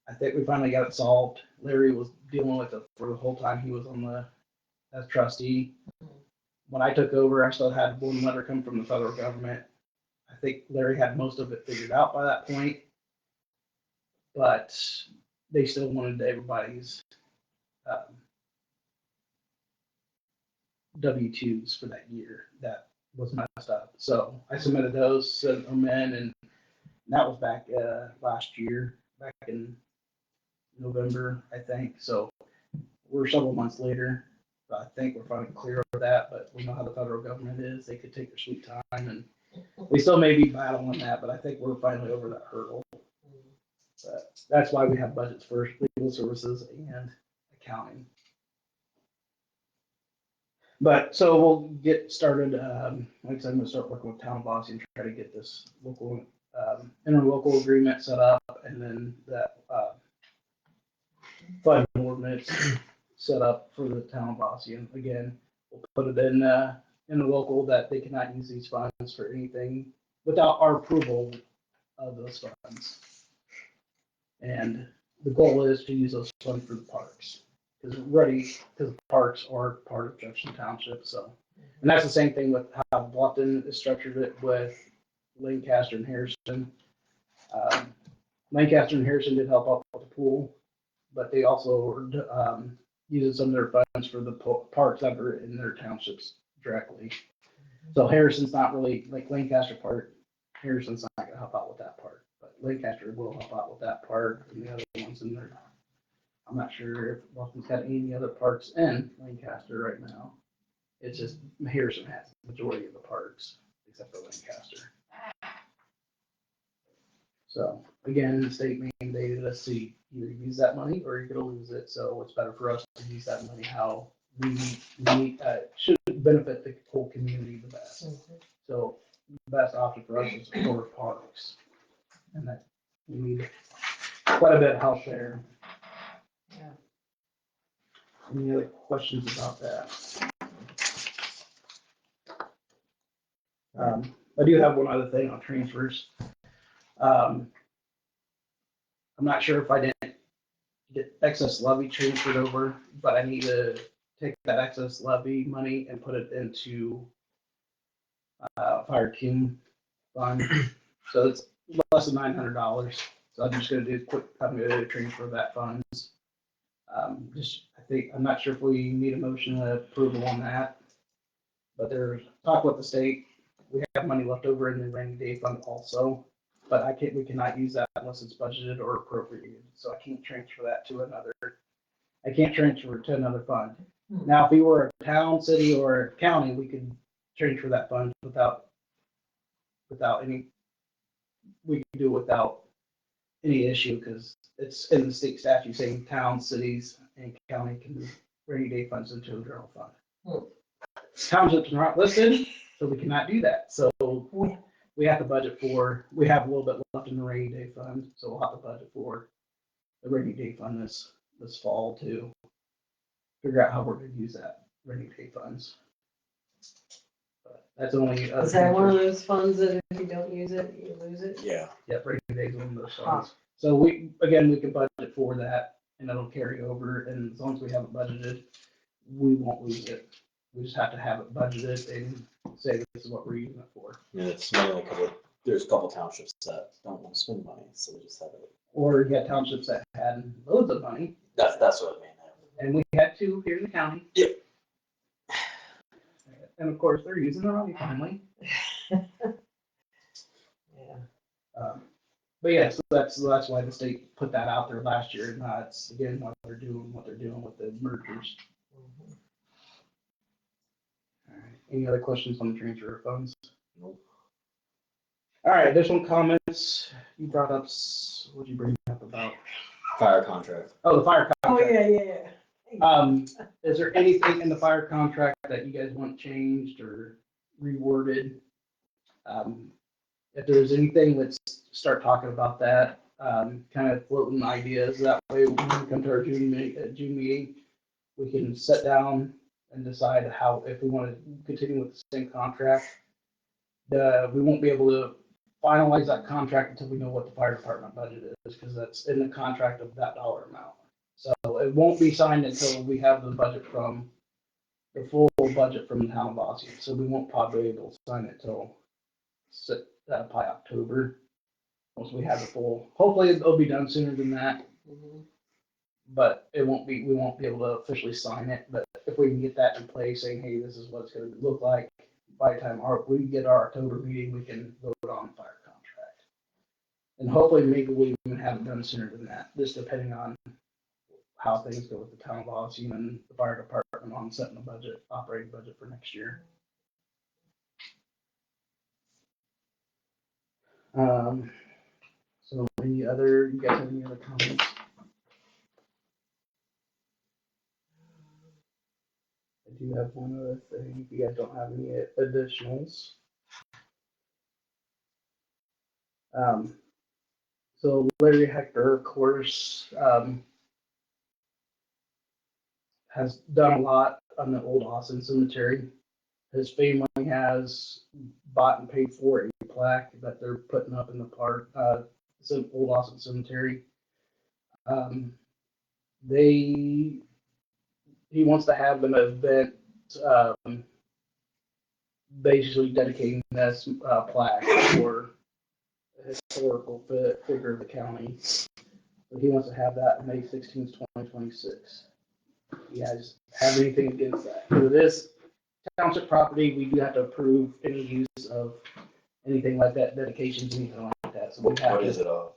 S3: I think we finally got it solved. Larry was dealing with it for the whole time he was on the, as trustee. When I took over, I still had one letter come from the federal government. I think Larry had most of it figured out by that point, but they still wanted everybody's W-2s for that year that was messed up. So I submitted those, sent them in, and that was back last year, back in November, I think. So we're several months later. But I think we're finally clear of that, but we know how the federal government is. They could take their sweet time, and we still may be battling that, but I think we're finally over that hurdle. But that's why we have budgets first, legal services and accounting. But so we'll get started. Like I said, I'm gonna start working with Town of Bossy and try to get this local interlocal agreement set up, and then that fund ordinance set up for the Town of Bossy. And again, we'll put it in the local that they cannot use these funds for anything without our approval of those funds. And the goal is to use those funds for the parks. Because the parks are part of Jefferson Township, so. And that's the same thing with how Bluffton is structured it with Lancaster and Harrison. Lancaster and Harrison did help out with the pool, but they also are using some of their funds for the parks that are in their townships directly. So Harrison's not really, like Lancaster Park, Harrison's not gonna help out with that part, but Lancaster will help out with that part and the other ones in there. I'm not sure if Boston's got any other parks in Lancaster right now. It's just Harrison has the majority of the parks, except for Lancaster. So again, the state mandated us to either use that money or you're gonna lose it. So it's better for us to use that money how we should benefit the whole community the best. So the best option for us is for parks, and that we need quite a bit of help there.
S2: Yeah.
S3: Any other questions about that? I do have one other thing on transfers. I'm not sure if I didn't get excess levy transferred over, but I need to take that excess levy money and put it into fire team fund. So it's less than $900. So I'm just gonna do I'm gonna transfer that funds. I'm not sure if we need a motion of approval on that, but there's talk with the state. We have money left over in the rainy day fund also, but we cannot use that unless it's budgeted or appropriated. So I can't transfer that to another fund. Now, if we were a town, city, or a county, we could transfer that fund without any issue, because it's in the state statute saying towns, cities, and county can move rainy day funds into a general fund. Townships are not listed, so we cannot do that. So we have to budget we have a little bit left in the rainy day fund, so we'll have to budget for the rainy day fund this fall to figure out how we're gonna use that rainy day funds. But that's only.
S2: Is that one of those funds that if you don't use it, you lose it?
S1: Yeah.
S3: Yep, rainy day is one of those funds. So we can budget for that, and it'll carry over, and as long as we have it budgeted, we won't lose it. We just have to have it budgeted and say this is what we're using it for.
S1: And it's mainly there's a couple townships that don't want to spend money, so we just have it.
S3: Or you got townships that had loads of money,
S1: That's what I mean.
S3: and we had two here in the county.
S1: Yep.
S3: And of course, they're using their money finally.
S2: Yeah.
S3: But yeah, so that's why the state put that out there last year, and that's again what they're doing with the mergers. All right. Any other questions on the transfer of funds?
S1: Nope.
S3: All right, additional comments. You brought up, what'd you bring up about?
S1: Fire contract.
S3: Oh, the fire
S2: Oh,
S3: contract.
S2: yeah.
S3: Is there anything in the fire contract that you guys want changed or reworded? If there's anything, let's start talking about that. Kind of floating ideas. That way, when we come to our June meeting, we can sit down and decide if we want to continue with the same contract. We won't be able to finalize that contract until we know what the fire department budget is, because that's in the contract of that dollar amount. So it won't be signed until we have the full budget from the town of Osseo. So we won't probably be able to sign it till by October. Once we have the full, hopefully it'll be done sooner than that, but we won't be able to officially sign it. But if we can get that in place, saying, hey, this is what it's going to look like, by the time we get our October meeting, we can vote on the fire contract. And hopefully maybe we even have it done sooner than that, just depending on how things go with the town of Osseo and the fire department on setting the operating budget for next year. So you guys have any other comments? I do have one other thing. If you guys don't have any additionals. So Larry Hector, of course, has done a lot on the old Austin Cemetery. His family has bought and paid for a plaque that they're putting up in the park, old Austin Cemetery. He wants to have an event, basically dedicating this plaque for a historical figure of the county. So he wants to have that May 16th, 2026. You guys have anything against that? For this township property, we do have to approve any use of anything like that, dedications, anything like that. So we have
S1: What is it of?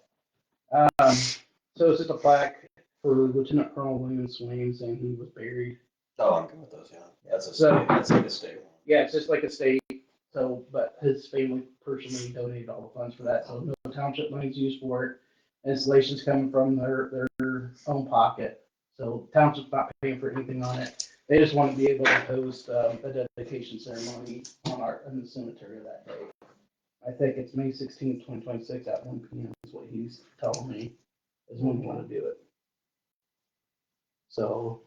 S3: So it's just a plaque for Lieutenant Colonel William Swain saying he was buried.
S1: Oh, I'm good with those, yeah. That's
S3: So-
S1: that's like a state one.
S3: Yeah, it's just like a state. So, but his family personally donated all the funds for that. So no township money's used for it. Installation's coming from their own pocket. So township's not paying for anything on it. They just want to be able to host a dedication ceremony in the cemetery that day. I think it's May 16th, 2026 at 1 p.m. is what he's telling me is when we want to do it. So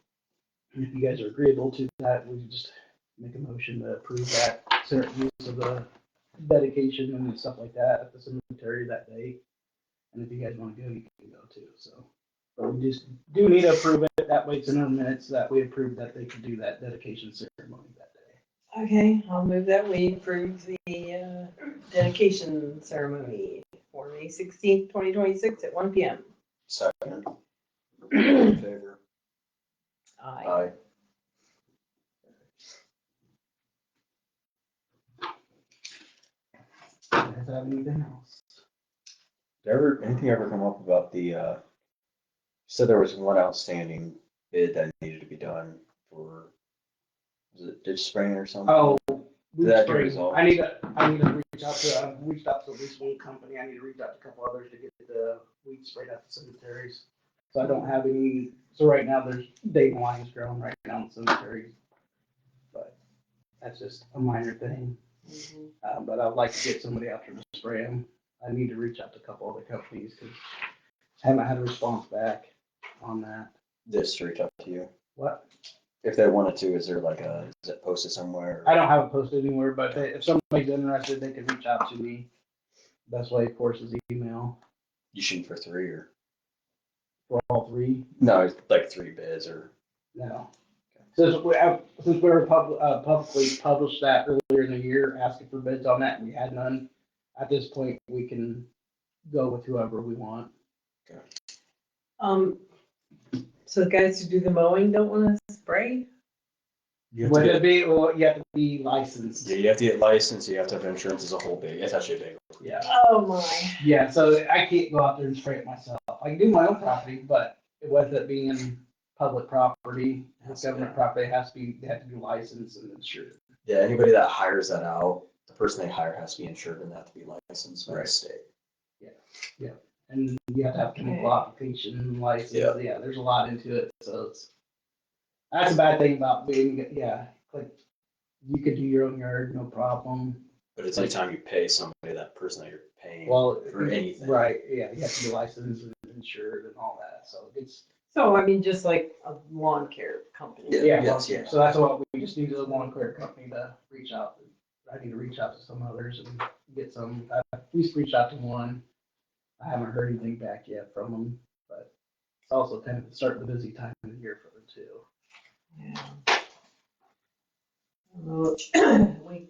S3: if you guys are agreeable to that, we just make a motion to approve that certain use of the dedication and stuff like that at the cemetery that day. And if you guys want to go, you can go too. So, but we just do need to approve it. That way it's in our minutes that we approved that they could do that dedication ceremony that day.
S2: Okay, I'll move that we approve the dedication ceremony for May 16th, 2026 at 1 p.m.
S1: Second. In favor?
S2: Aye.
S1: Aye.
S3: You guys have anything else?
S1: Anything ever come up about the, said there was one outstanding bid that needed to be done for, was it ditch spraying or something?
S3: Oh,
S1: That get resolved.
S3: I need to reach out to, I've reached out to at least one company. I need to reach out to a couple others to get the weed sprayed at the cemeteries. So I don't have any, so right now there's dandelions growing right now in the cemeteries. But that's just a minor thing. But I'd like to get somebody out there to spray them. I need to reach out to a couple other companies because I haven't had a response back on that.
S1: This to reach out to you.
S3: What?
S1: If they wanted to, is there like is it posted somewhere?
S3: I don't have it posted anywhere, but if somebody's interested, they can reach out to me. Best way, of course, is email
S1: You shooting for 3 or?
S3: for all three.
S1: No, it's like 3 bids or.
S3: No. Since we were publicly published that earlier in the year, asking for bids on that, and we had none. At this point, we can go with whoever we want.
S2: So the guys who do the mowing don't want to spray?
S3: Would it be, well, you have to be licensed.
S1: Yeah, you have to get licensed, you have to have insurance as a whole big, it's actually a big.
S3: Yeah.
S2: Oh my.
S3: Yeah, so I can't go out there and spray it myself. I can do my own property, but with it being public property, government property, they have to be licensed and insured.
S1: Yeah, anybody that hires that out, the person they hire has to be insured and have to be licensed by the
S3: Right.
S1: state.
S3: And you have to have chemical application license. Yeah, there's a lot into it. So that's a bad thing about being, like you could do your own yard, no problem.
S1: But it's anytime you pay somebody, that person that you're paying
S3: Well,
S1: for anything.
S3: right, yeah, you have to be licensed and insured and all that. So
S2: So, I mean, just like a lawn care company.
S3: Yeah,
S1: Yes, yeah.
S3: so that's what we just need a lawn care company to reach out. I need to reach out to some others and get some, I at least reached out to one. I haven't heard anything back yet from them, but it's also kind of starting the busy time of the year for them too.
S2: Yeah. We,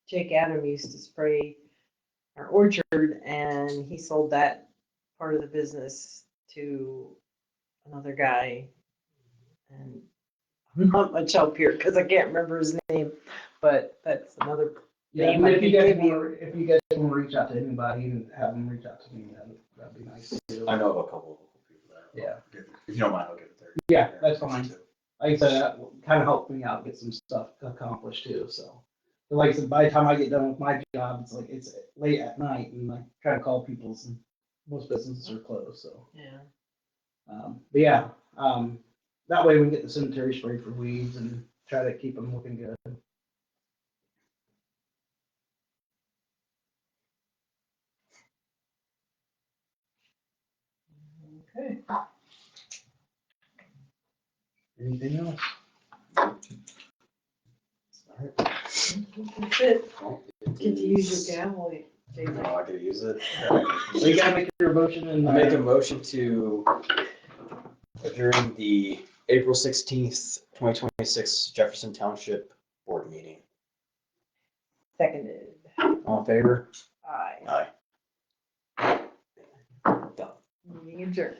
S2: Jake Adam used to spray our orchard and he sold that part of the business to another guy. And I'm not much help here because I can't remember his name, but that's another.
S3: Yeah,
S2: Name I
S3: if you
S2: can
S3: guys
S2: give you.
S3: want, if you guys want to reach out to anybody and have them reach out to me, that'd be nice too.
S1: I know of a couple of local people there.
S3: Yeah.
S1: If you don't mind, I'll give it there.
S3: Yeah, that's fine. Like I said, that kind of helped me out, get some stuff accomplished too, so. But like I said, by the time I get done with my job, it's like, it's late at night and I try to call people and most businesses are closed, so.
S2: Yeah.
S3: But yeah, that way we can get the cemetery sprayed for weeds and try to keep them looking good.
S2: Okay.
S3: Anything else?
S2: That's it. Get to use your gavel, Jake.
S1: No, I could use it.
S3: So you gotta make your motion and.
S1: I make a motion to adjourn the April 16th, 2026 Jefferson Township Board meeting.
S2: Seconded.
S1: All in favor?
S2: Aye.
S1: Aye. Done.
S2: Meeting adjourned.